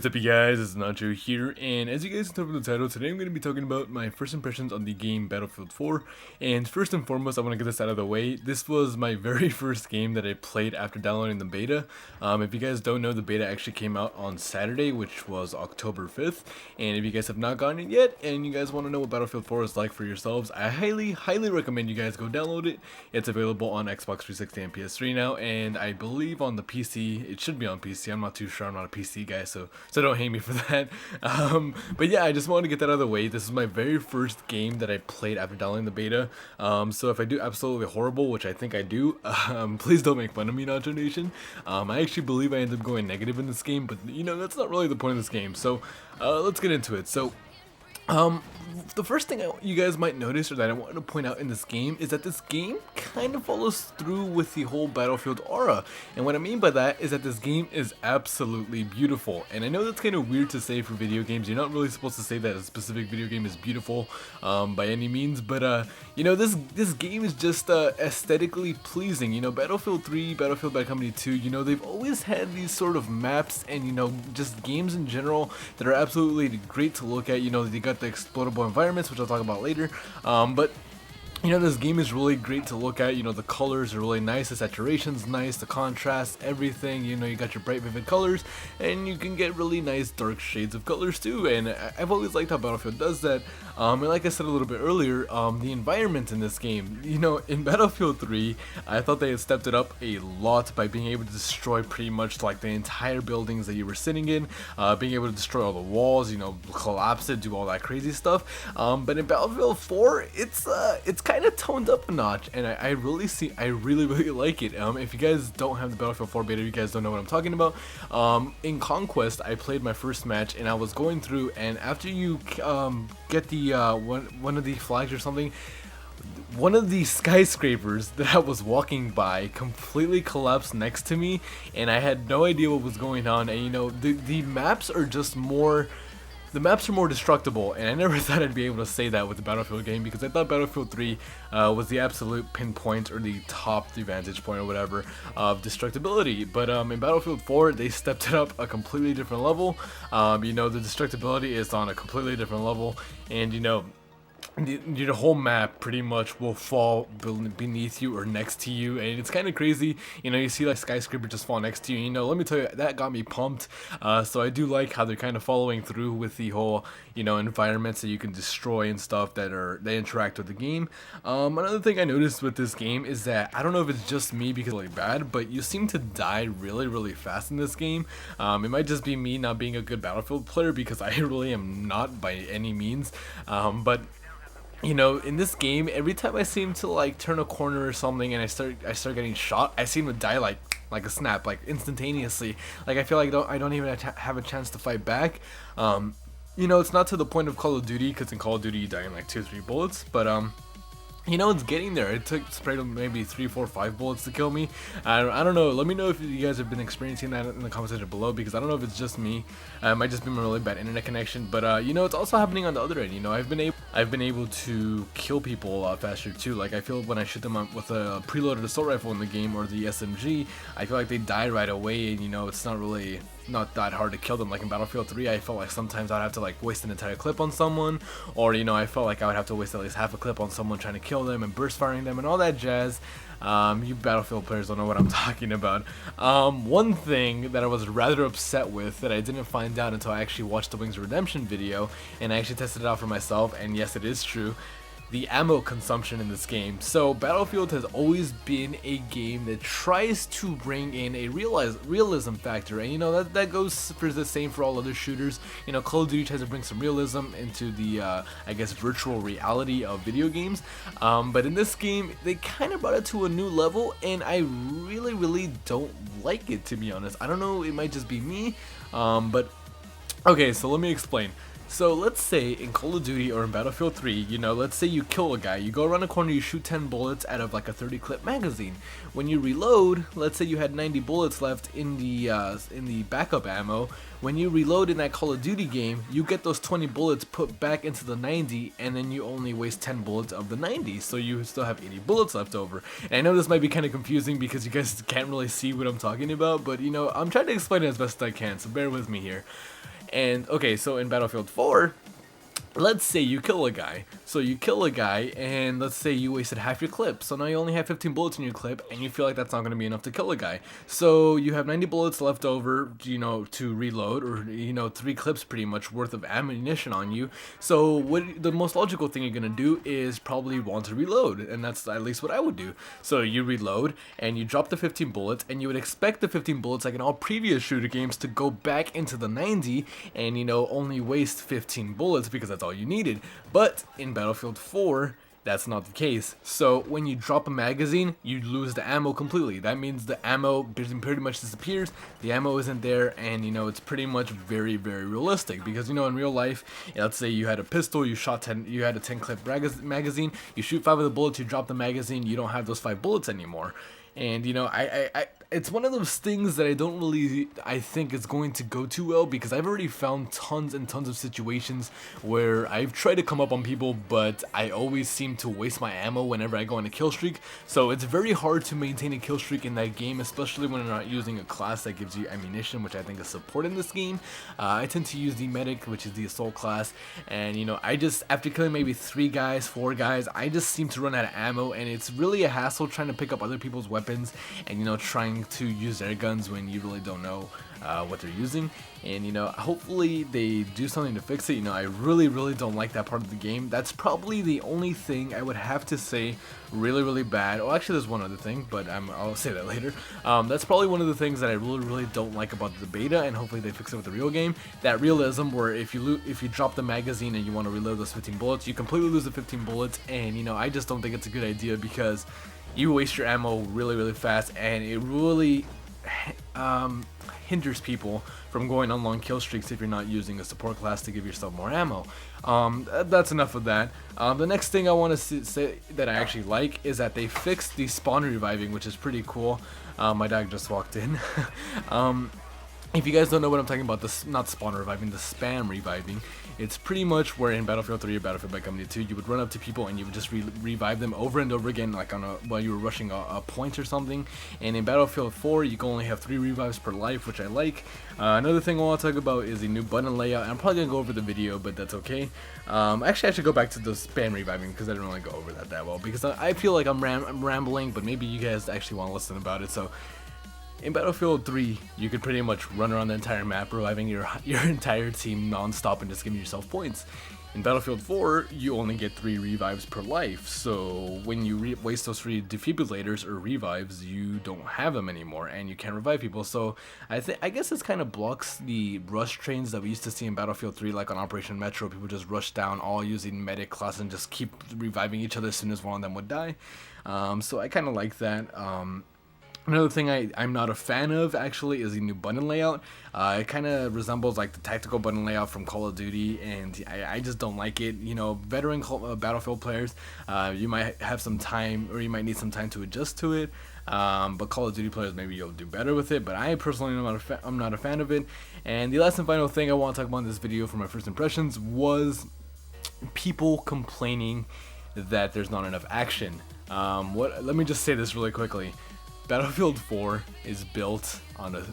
What's up, you guys? It's Nacho here, and as you guys can tell from the title, today I'm going to be talking about my first impressions on the game Battlefield 4. And first and foremost, I want to get this out of the way. This was my very first game that I played after downloading the beta. If you guys don't know, the beta actually came out on Saturday, which was October 5th. And if you guys have not gotten it yet, and you guys want to know what Battlefield 4 is like for yourselves, I highly recommend you guys go download it. It's available on Xbox 360 and PS3 now, and I believe on the PC. It should be on PC. I'm not too sure. I'm not a PC guy, so don't hate me for that. But yeah, I just wanted to get that out of the way. This is my very first game that I played after downloading the beta. So if I do absolutely horrible, which I think I do, please don't make fun of me, Nacho Nation. I actually believe I ended up going negative in this game, but you know, that's not really the point of this game. So let's get into it. So the first thing you guys might notice, or that I wanted to point out in this game, is that this game kind of follows through with the whole Battlefield aura. And what I mean by that is that this game is absolutely beautiful. And I know that's kind of weird to say for video games. You're not really supposed to say that a specific video game is beautiful by any means, but you know, this game is just aesthetically pleasing. You know, Battlefield 3, Battlefield Bad Company 2, you know, they've always had these sort of maps and, you know, just games in general that are absolutely great to look at. You know, they got the explodable environments, which I'll talk about later, but you know, this game is really great to look at. You know, the colors are really nice, the saturation's nice, the contrast, everything. You know, you got your bright vivid colors, and you can get really nice dark shades of colors too, and I've always liked how Battlefield does that. And like I said a little bit earlier, the environment in this game, you know, in Battlefield 3, I thought they had stepped it up a lot by being able to destroy pretty much like the entire buildings that you were sitting in, being able to destroy all the walls, you know, collapse it, do all that crazy stuff. But in Battlefield 4, it's kind of toned up a notch, and I really like it. If you guys don't have the Battlefield 4 beta, you guys don't know what I'm talking about. In Conquest, I played my first match, and I was going through, and after you get the one of the flags or something, one of the skyscrapers that I was walking by completely collapsed next to me, and I had no idea what was going on. And you know, the maps are just more. The maps are more destructible, and I never thought I'd be able to say that with the Battlefield game, because I thought Battlefield 3 was the absolute pinpoint, or the the vantage point or whatever, of destructibility. But in Battlefield 4, they stepped it up a completely different level. You know, the destructibility is on a completely different level, and you know, the whole map pretty much will fall beneath you or next to you, and it's kind of crazy. You know, you see like skyscraper just fall next to you. You know, let me tell you, that got me pumped. So I do like how they're kind of following through with the whole, you know, environments that you can destroy and stuff that they interact with the game. Another thing I noticed with this game is that I don't know if it's just me because it's really bad, but you seem to die really fast in this game. It might just be me not being a good Battlefield player, because I really am not by any means. But you know, in this game, every time I seem to like turn a corner or something and I start getting shot, I seem to die like a snap, like instantaneously. Like I feel like I don't even have a chance to fight back. You know, it's not to the point of Call of Duty, because in Call of Duty you die in like 2 or 3 bullets, but you know, it's getting there. It took maybe 3, 4, 5 bullets to kill me. I don't know. Let me know if you guys have been experiencing that in the comment section below, because I don't know if it's just me. It might just be my really bad internet connection. But you know, it's also happening on the other end. You know, I've been able to kill people a lot faster too. Like I feel when I shoot them with a preloaded assault rifle in the game, or the SMG, I feel like they die right away, and you know, it's not that hard to kill them. Like in Battlefield 3, I felt like sometimes I'd have to like waste an entire clip on someone, or you know, I felt like I would have to waste at least half a clip on someone trying to kill them and burst firing them and all that jazz. You Battlefield players don't know what I'm talking about. One thing that I was rather upset with, that I didn't find out until I actually watched the Wings Redemption video, and I actually tested it out for myself, and yes, it is true. The ammo consumption in this game. So Battlefield has always been a game that tries to bring in a realism factor, and you know, that goes for the same for all other shooters. You know, Call of Duty tries to bring some realism into the I guess virtual reality of video games, but in this game they kind of brought it to a new level, and I really don't like it, to be honest. I don't know, it might just be me, but okay, so let me explain. So let's say in Call of Duty or in Battlefield 3, you know, let's say you kill a guy, you go around a corner, you shoot 10 bullets out of like a 30 clip magazine. When you reload, let's say you had 90 bullets left in the backup ammo. When you reload in that Call of Duty game, you get those 20 bullets put back into the 90, and then you only waste 10 bullets of the 90, so you still have 80 bullets left over. And I know this might be kind of confusing because you guys can't really see what I'm talking about, but you know, I'm trying to explain it as best I can, so bear with me here. And okay, so in Battlefield 4, let's say you kill a guy. So you kill a guy, and let's say you wasted half your clip. So now you only have 15 bullets in your clip, and you feel like that's not going to be enough to kill a guy. So you have 90 bullets left over, to reload, or 3 clips pretty much worth of ammunition on you. So what the most logical thing you're going to do is probably want to reload, and that's at least what I would do. So you reload, and you drop the 15 bullets, and you would expect the 15 bullets, like in all previous shooter games, to go back into the 90, and only waste 15 bullets because that's all you needed. But in Battlefield 4, that's not the case. So when you drop a magazine, you lose the ammo completely. That means the ammo pretty much disappears, the ammo isn't there, and it's pretty much very, very realistic. Because in real life, let's say you had a pistol, you had a 10 clip magazine, you shoot 5 of the bullets, you drop the magazine, you don't have those 5 bullets anymore. And it's one of those things that I think is going to go too well, because I've already found tons and tons of situations where I've tried to come up on people, but I always seem to waste my ammo whenever I go on a kill streak. So it's very hard to maintain a kill streak in that game, especially when you're not using a class that gives you ammunition, which I think is support in this game. I tend to use the medic, which is the assault class, and I just, after killing maybe 3 guys, 4 guys, I just seem to run out of ammo, and it's really a hassle trying to pick up other people's weapons, and trying to use air guns when you really don't know what they're using. And hopefully they do something to fix it. I really don't like that part of the game. That's probably the only thing I would have to say really bad. Oh, actually there's one other thing, but I'll say that later. That's probably one of the things that I really don't like about the beta, and hopefully they fix it with the real game. That realism where if you drop the magazine and you want to reload those 15 bullets, you completely lose the 15 bullets, and I just don't think it's a good idea, because you waste your ammo really fast, and it really hinders people from going on long kill streaks if you're not using a support class to give yourself more ammo. That's enough of that. The next thing I want to say that I actually like is that they fixed the spawn reviving, which is pretty cool. My dog just walked in. If you guys don't know what I'm talking about, not spawn reviving, the spam reviving, it's pretty much where in Battlefield 3 or Battlefield Bad Company 2, you would run up to people and you would just revive them over and over again, like while you were rushing a point or something. And in Battlefield 4, you can only have 3 revives per life, which I like. Another thing I want to talk about is the new button layout. I'm probably going to go over the video, but that's okay. Actually, I should go back to the spam reviving, because I didn't really go over that well, because I feel like I'm rambling, but maybe you guys actually want to listen about it. So in Battlefield 3, you could pretty much run around the entire map, reviving your entire team non-stop and just giving yourself points. In Battlefield 4, you only get 3 revives per life, so when you waste those 3 defibrillators or revives, you don't have them anymore, and you can't revive people. So I guess this kind of blocks the rush trains that we used to see in Battlefield 3, like on Operation Metro. People just rush down all using medic class and just keep reviving each other as soon as one of them would die. So I kind of like that. Another thing I'm not a fan of, actually, is the new button layout. It kind of resembles like the tactical button layout from Call of Duty, and I just don't like it. Veteran Battlefield players, you might have some time, or you might need some time to adjust to it. But Call of Duty players, maybe you'll do better with it, but I personally I'm not a fan of it. And the last and final thing I want to talk about in this video for my first impressions was people complaining that there's not enough action. Let me just say this really quickly. Battlefield 4 is built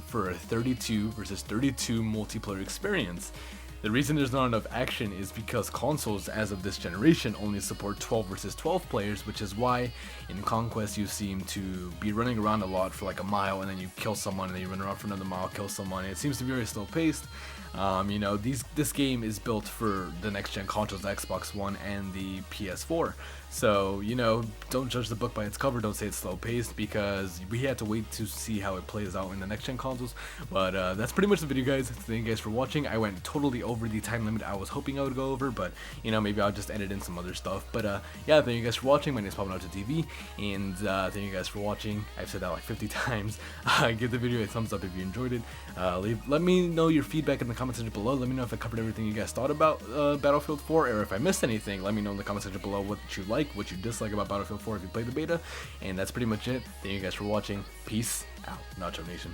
for a 32 versus 32 multiplayer experience. The reason there's not enough action is because consoles as of this generation only support 12 versus 12 players, which is why in Conquest you seem to be running around a lot for like a mile, and then you kill someone, and then you run around for another mile, kill someone. It seems to be very slow paced. This game is built for the next gen consoles, Xbox One and the PS4. So, don't judge the book by its cover, don't say it's slow paced, because we had to wait to see how it plays out in the next gen consoles. But that's pretty much the video, guys. Thank you guys for watching. I went totally over the time limit I was hoping I would go over, but maybe I'll just edit in some other stuff. But yeah, thank you guys for watching. My name is PoppinAutoTV, and thank you guys for watching. I've said that like 50 times. Give the video a thumbs up if you enjoyed it. Let me know your feedback in the comment section below. Let me know if I covered everything you guys thought about Battlefield 4, or if I missed anything. Let me know in the comment section below what you like, what you dislike about Battlefield 4 if you played the beta. And that's pretty much it. Thank you guys for watching. Peace out, Nacho Nation.